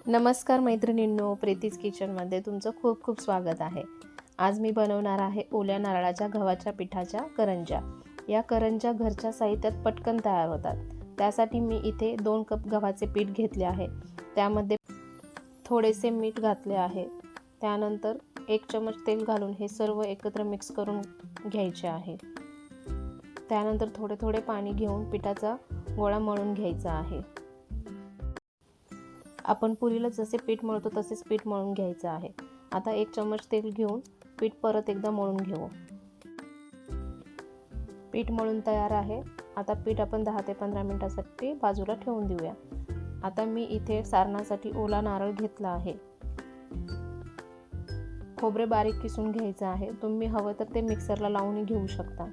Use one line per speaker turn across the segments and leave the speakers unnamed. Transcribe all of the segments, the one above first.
नमस्कार मैत्रिणींनो, प्रीतीज किचनमध्ये तुमचं खूप खूप स्वागत आहे। आज मी बनवणार आहे ओल्या नारळाच्या गव्हाच्या पिठाच्या करंज्या। या करंज्या घरच्या साहित्यात पटकन तयार होतात। त्यासाठी मी इथे 2 कप गव्हाचे पीठ घेतले आहे। त्यामध्ये थोडेसे मीठ घातले आहे। त्यानंतर 1 चमच तेल घालून हे सर्व एकत्र मिक्स करून घ्यायचे आहे। त्यानंतर थोडे थोडे पाणी घेऊन पिठाचा गोळा मळून घ्यायचा आहे। आपण पुरीला जसे पीठ मळतो तसेच पीठ मळून घ्यायचं आहे। आता 1 चमच तेल घेऊन पीठ परत एकदा मळून घेऊ। पीठ मळून तयार आहे। आता पीठ आपण 10 ते 15 मिनिटांसाठी बाजूला ठेवून देऊया। आता मी इथे सारणासाठी ओला नारळ घेतला आहे। खोबरे बारीक किसून घ्यायचं आहे। तुम्ही हवं तर ते मिक्सरला लावून घेऊ शकता।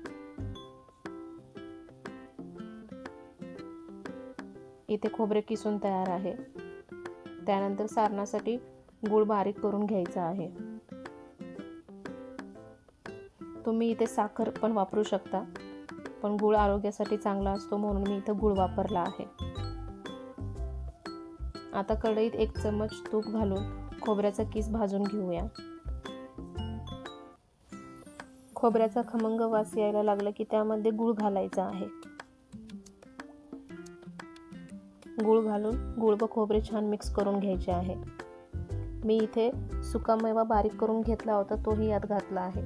इथे खोबरे किसून तयार आहे। त्यानंतर सारणासाठी गूळ बारीक करून घ्यायचा आहे। तुम्ही इथे साखर पण वापरू शकता, पण गूळ आरोग्यासाठी चांगला असतो म्हणून मी इथे गूळ वापरला आहे। आता कढईत 1 चमच तूप घालून खोबऱ्याचा किस भाजून घेऊया। खोबऱ्याचा खमंग वास यायला लागला की त्यामध्ये गूळ घालायचा आहे। गूळ घालून गूळ व खोबरे छान मिक्स करून घ्यायचे आहे। मी इथे सुका मेवा बारीक करून घेतला होता, तोही यात घातला आहे।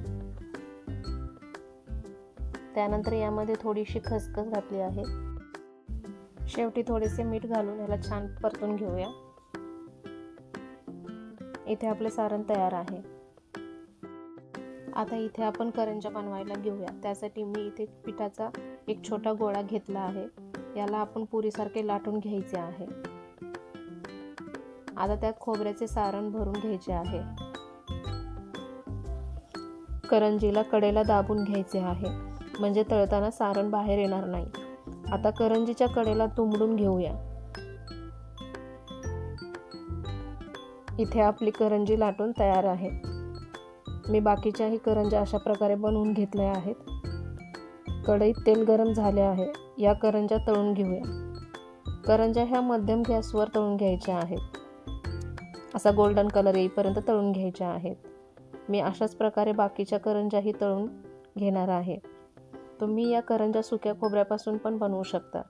त्यानंतर यामध्ये थोडीशी खसखस घातली आहे। शेवटी थोडेसे मीठ घालून याला छान परतून घेऊया। इथे आपले सारण तयार आहे। आता इथे आपण करंज्या बनवायला घेऊया। त्यासाठी मी इथे पिठाचा एक छोटा गोळा घेतला आहे। याला आपण पुरीसारखे लाटून घ्यायचे आहे। आता त्यात खोबऱ्याचे सारण भरून घ्यायचे आहे। करंजीला कडेला दाबून घ्यायचे आहे, म्हणजे तळताना सारण बाहेर येणार नाही। आता करंजीच्या कडेला दुमडून घेऊया। इथे आपली करंजी लाटून तयार आहे। मी बाकीच्याही करंज्या अशा प्रकारे बनवून घेतल्या आहेत। कढईत तेल गरम झाले आहे। या करंज्या तळून घेऊया। करंज्या ह्या मध्यम गॅसवर तळून घ्यायच्या आहेत। असा गोल्डन कलर येईपर्यंत तळून घ्यायच्या आहेत। मी अशाच प्रकारे बाकीच्या करंज्याही तळून घेणार आहे। तुम्ही या करंज्या सुक्या खोबऱ्यापासून पण बनवू शकता।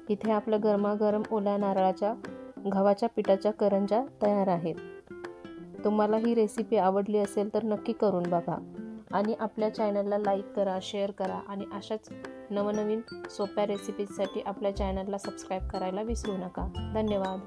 इथे आपल्या गरमागरम ओल्या नारळाच्या गव्हाच्या पिठाच्या करंज्या तयार आहेत। तुम्हाला ही रेसिपी आवडली असेल तर नक्की करून बघा आणि आपल्या चॅनलला लाईक करा, शेअर करा आणि अशाच नवनवीन सोप्या रेसिपीजसाठी आपल्या चॅनलला सबस्क्राईब करायला विसरू नका। धन्यवाद।